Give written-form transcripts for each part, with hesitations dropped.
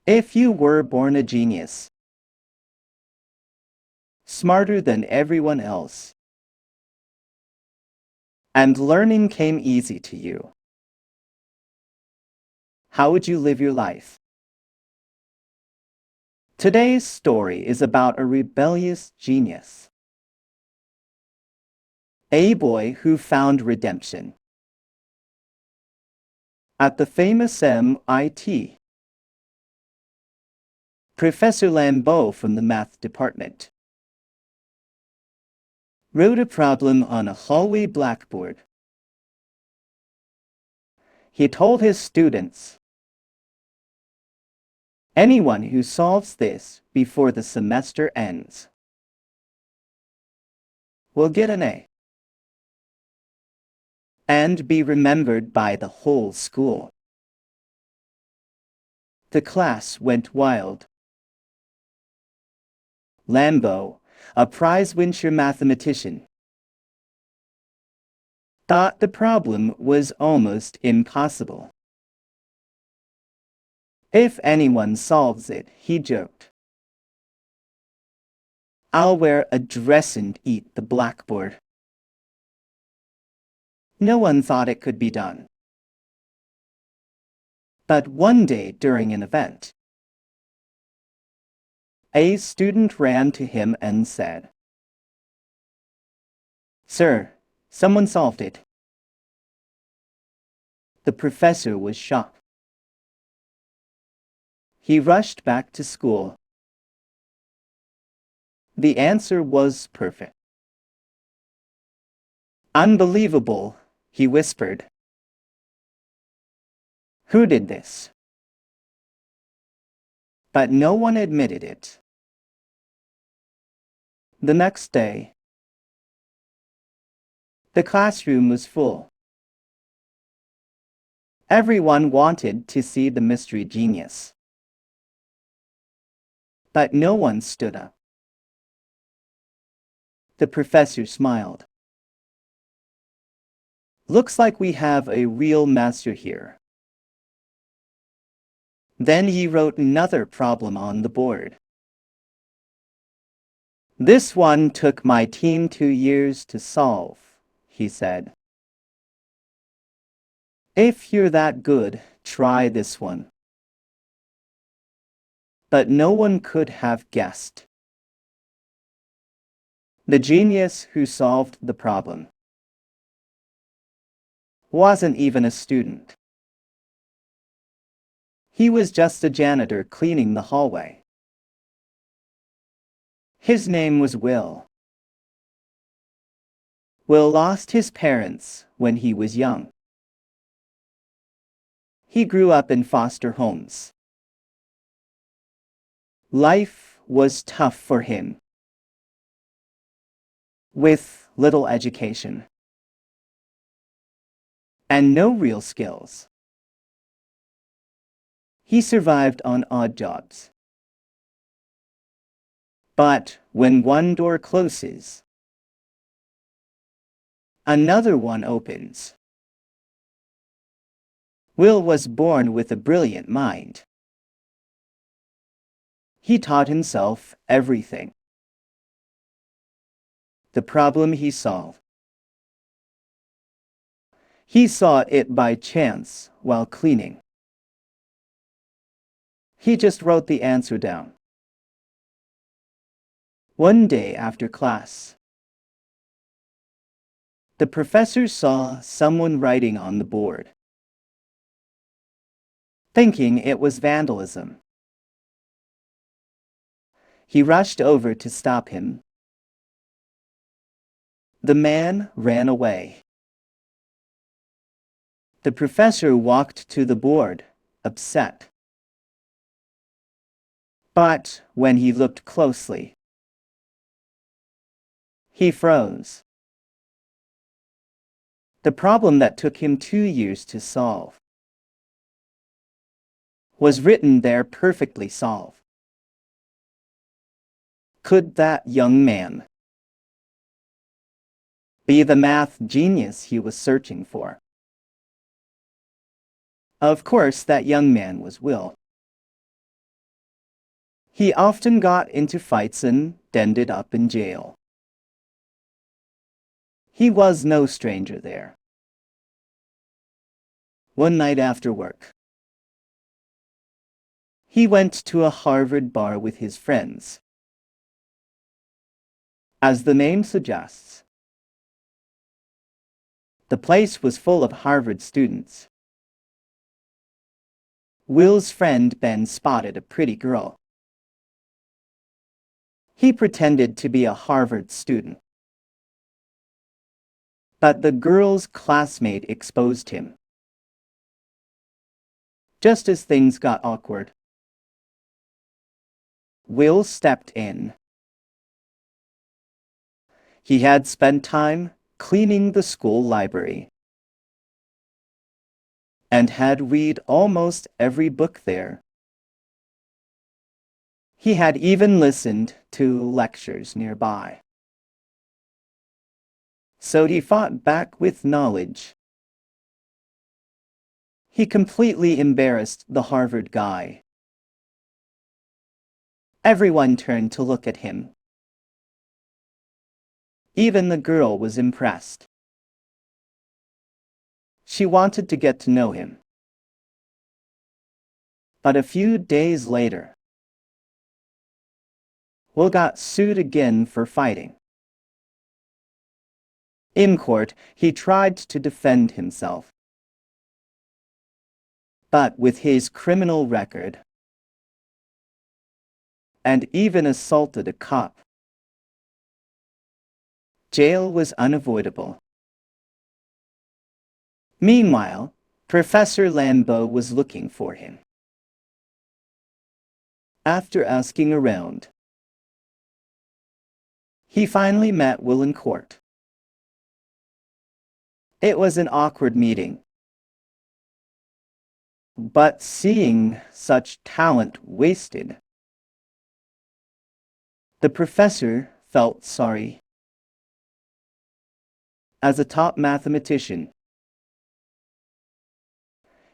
If you were born a genius, smarter than everyone else, and learning came easy to you, how would you live your life? Today's story is about a rebellious genius, a boy who found redemption at the famous MIT. Professor Lambeau from the math department wrote a problem on a hallway blackboard. He told his students, anyone who solves this before the semester ends will get an A and be remembered by the whole school. The class went wild. Lambeau, a prize-winner mathematician, thought the problem was almost impossible. If anyone solves it, he joked, I'll wear a dress and eat the blackboard. No one thought it could be done. But one day during an event, a student ran to him and said, Sir, someone solved it. The professor was shocked. He rushed back to school. The answer was perfect. Unbelievable, he whispered. Who did this? But no one admitted it. The next day, the classroom was full. Everyone wanted to see the mystery genius. But no one stood up. The professor smiled. Looks like we have a real master here. Then he wrote another problem on the board. This one took my team 2 years to solve, he said. If you're that good, try this one. But no one could have guessed the genius who solved the problem wasn't even a student. He was just a janitor cleaning the hallway. His name was Will. Will lost his parents when he was young. He grew up in foster homes. Life was tough for him, with little education and no real skills. He survived on odd jobs. But when one door closes, another one opens. Will was born with a brilliant mind. He taught himself everything. The problem he solved, he saw it by chance while cleaning. He just wrote the answer down. One day after class, the professor saw someone writing on the board, thinking it was vandalism. He rushed over to stop him. The man ran away. The professor walked to the board, upset. But when he looked closely, he froze. The problem that took him 2 years to solve was written there perfectly solved. Could that young man be the math genius he was searching for? Of course, that young man was Will. He often got into fights and ended up in jail. He was no stranger there. One night after work, he went to a Harvard bar with his friends. As the name suggests, the place was full of Harvard students. Will's friend Ben spotted a pretty girl. He pretended to be a Harvard student, but the girl's classmate exposed him. Just as things got awkward, Will stepped in. He had spent time cleaning the school library and had read almost every book there. He had even listened to lectures nearby. So he fought back with knowledge. He completely embarrassed the Harvard guy. Everyone turned to look at him. Even the girl was impressed. She wanted to get to know him. But a few days later, Will got sued again for fighting. In court, he tried to defend himself. But with his criminal record, and even assaulted a cop, jail was unavoidable. Meanwhile, Professor Lambeau was looking for him. After asking around, he finally met Will in court. It was an awkward meeting, but seeing such talent wasted, the professor felt sorry. As a top mathematician,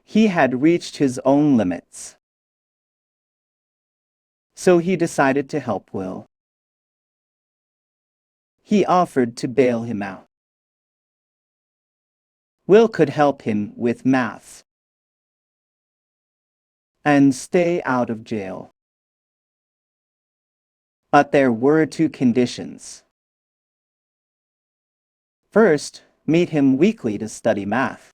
he had reached his own limits. So he decided to help Will. He offered to bail him out. Will could help him with math and stay out of jail. But there were two conditions. First, meet him weekly to study math.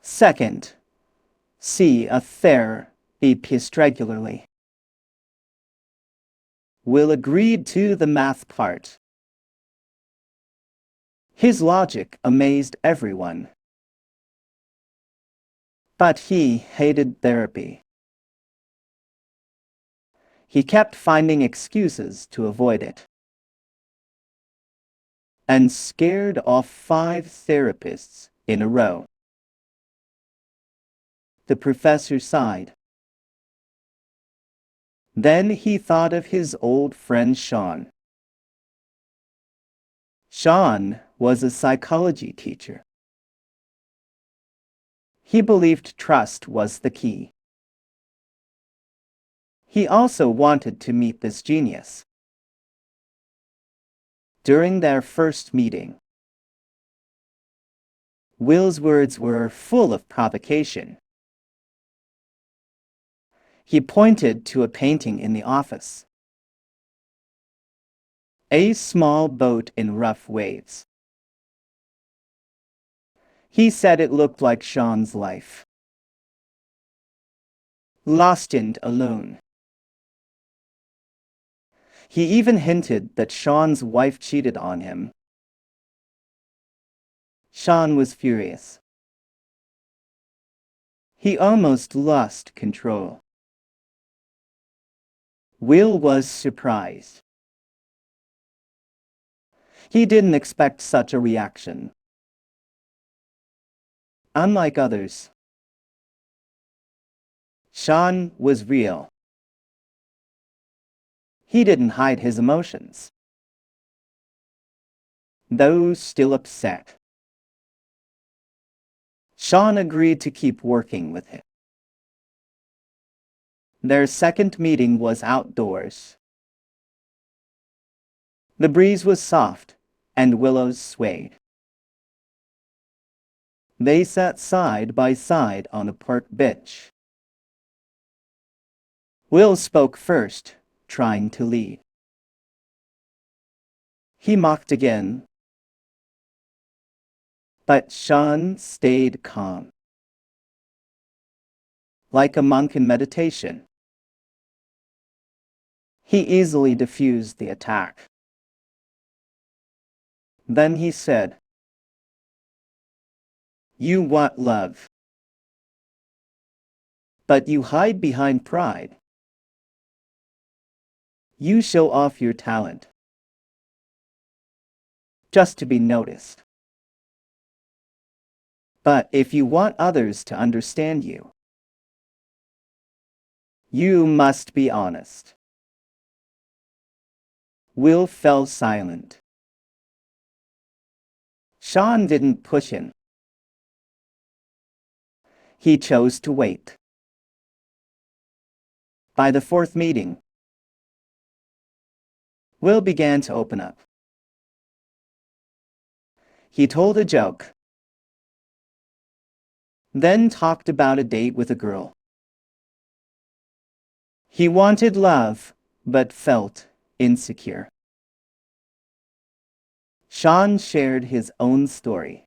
Second, see a therapist regularly. Will agreed to the math part. His logic amazed everyone. But he hated therapy. He kept finding excuses to avoid it, and scared off 5 therapists in a row. The professor sighed. Then he thought of his old friend Sean. Sean was a psychology teacher. He believed trust was the key. He also wanted to meet this genius. During their first meeting, Will's words were full of provocation. He pointed to a painting in the office. A small boat in rough waves. He said it looked like Sean's life. Lost and alone. He even hinted that Sean's wife cheated on him. Sean was furious. He almost lost control. Will was surprised. He didn't expect such a reaction. Unlike others, Sean was real. He didn't hide his emotions, though still upset. Sean agreed to keep working with him. Their second meeting was outdoors. The breeze was soft, and willows swayed. They sat side by side on a park bench. Will spoke first, trying to lead. He mocked again, but Sean stayed calm. Like a monk in meditation, he easily diffused the attack. Then he said, "You want love, but you hide behind pride. You show off your talent just to be noticed. But if you want others to understand you, you must be honest." Will fell silent. Sean didn't push him. He chose to wait. By the fourth meeting, Will began to open up. He told a joke, then talked about a date with a girl. He wanted love, but felt insecure. Sean shared his own story.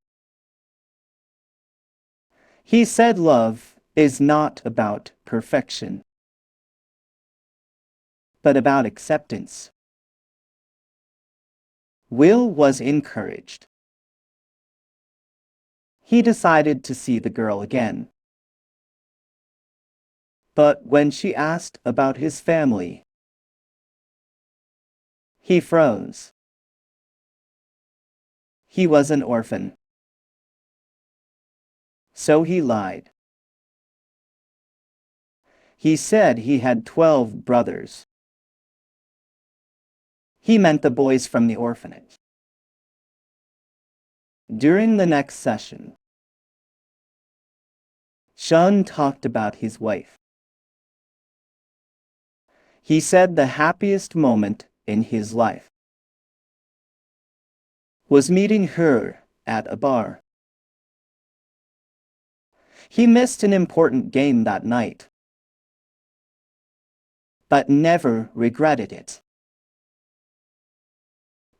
He said love is not about perfection, but about acceptance. Will was encouraged. He decided to see the girl again. But when she asked about his family, he froze. He was an orphan. So he lied. He said he had 12 brothers. He meant the boys from the orphanage. During the next session, Sean talked about his wife. He said the happiest moment in his life was meeting her at a bar. He missed an important game that night, but never regretted it.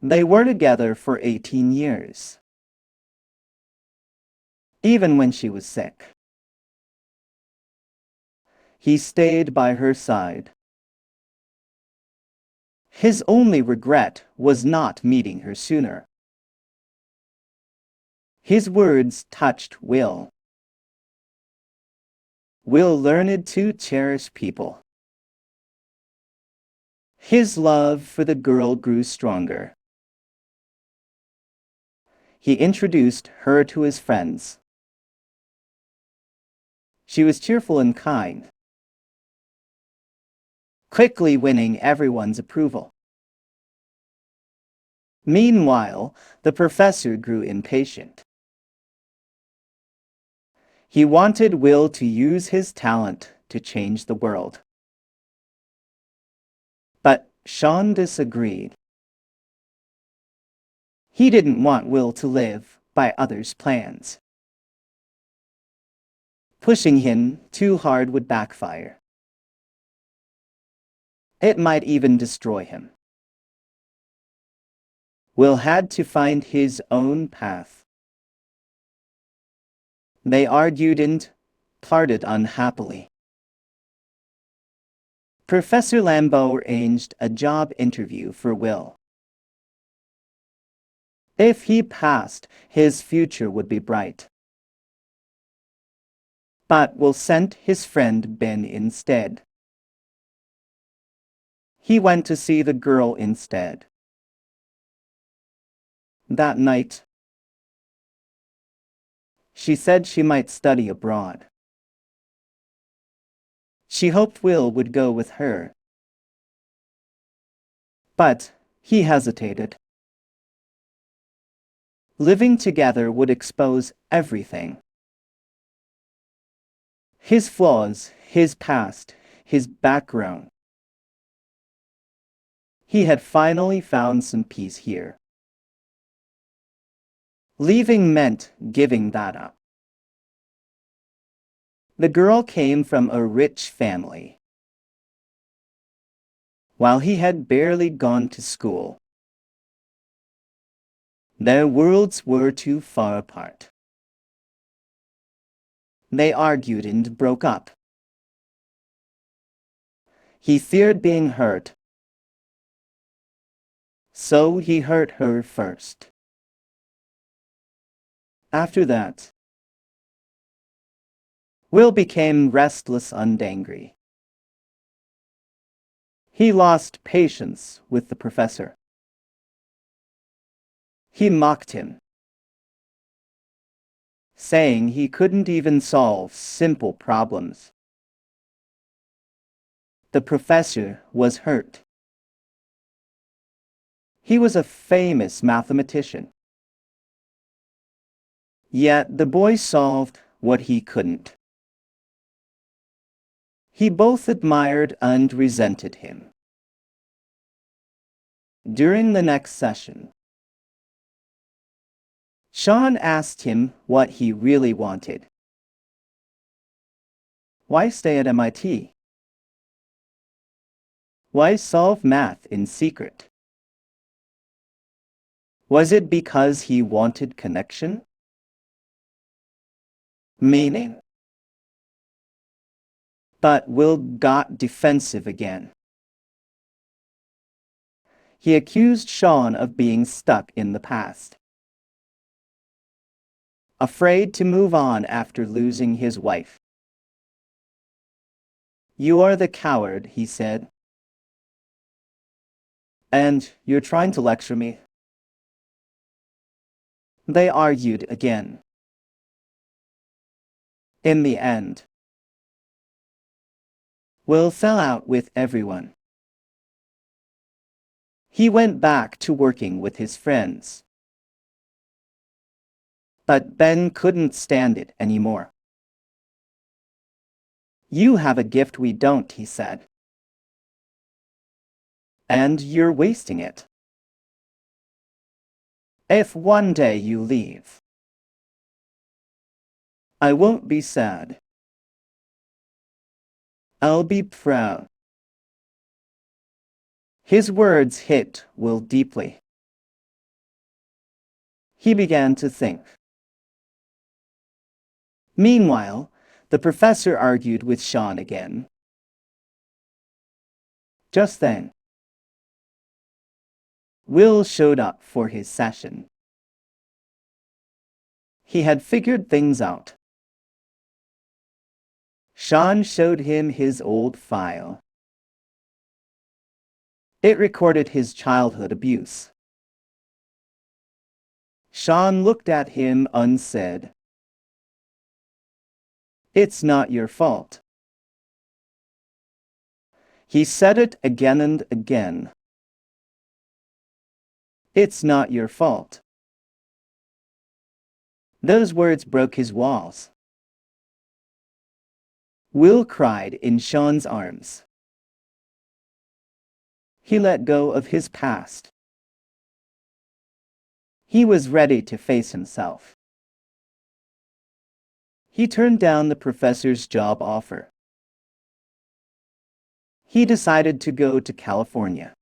They were together for 18 years, even when she was sick. He stayed by her side. His only regret was not meeting her sooner. His words touched Will. Will learned to cherish people. His love for the girl grew stronger. He introduced her to his friends. She was cheerful and kind, quickly winning everyone's approval. Meanwhile, the professor grew impatient. He wanted Will to use his talent to change the world. But Sean disagreed. He didn't want Will to live by others' plans. Pushing him too hard would backfire. It might even destroy him. Will had to find his own path. They argued and parted unhappily. Professor Lambeau arranged a job interview for Will. If he passed, his future would be bright. But Will sent his friend Ben instead. He went to see the girl instead. That night, she said she might study abroad. She hoped Will would go with her. But he hesitated. Living together would expose everything. His flaws, his past, his background. He had finally found some peace here. Leaving meant giving that up. The girl came from a rich family, while he had barely gone to school. Their worlds were too far apart. They argued and broke up. He feared being hurt, so he hurt her first. After that, Will became restless and angry. He lost patience with the professor. He mocked him, saying he couldn't even solve simple problems. The professor was hurt. He was a famous mathematician. Yet the boy solved what he couldn't. He both admired and resented him. During the next session, Sean asked him what he really wanted. Why stay at MIT? Why solve math in secret? Was it because he wanted connection? Meaning? But Will got defensive again. He accused Sean of being stuck in the past, afraid to move on after losing his wife. "You are the coward," he said. "And you're trying to lecture me?" They argued again. In the end, Will fell out with everyone. He went back to working with his friends. But Ben couldn't stand it anymore. "You have a gift we don't," he said. "And you're wasting it. If one day you leave, I won't be sad. I'll be proud." His words hit Will deeply. He began to think. Meanwhile, the professor argued with Sean again. Just then, Will showed up for his session. He had figured things out. Sean showed him his old file. It recorded his childhood abuse. Sean looked at him and said, "It's not your fault." He said it again and again. "It's not your fault." Those words broke his walls. Will cried in Sean's arms. He let go of his past. He was ready to face himself. He turned down the professor's job offer. He decided to go to California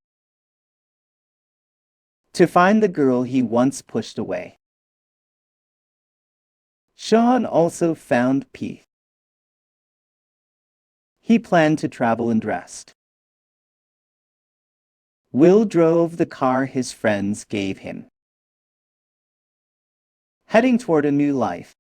to find the girl he once pushed away. Sean also found peace. He planned to travel and rest. Will drove the car his friends gave him, heading toward a new life.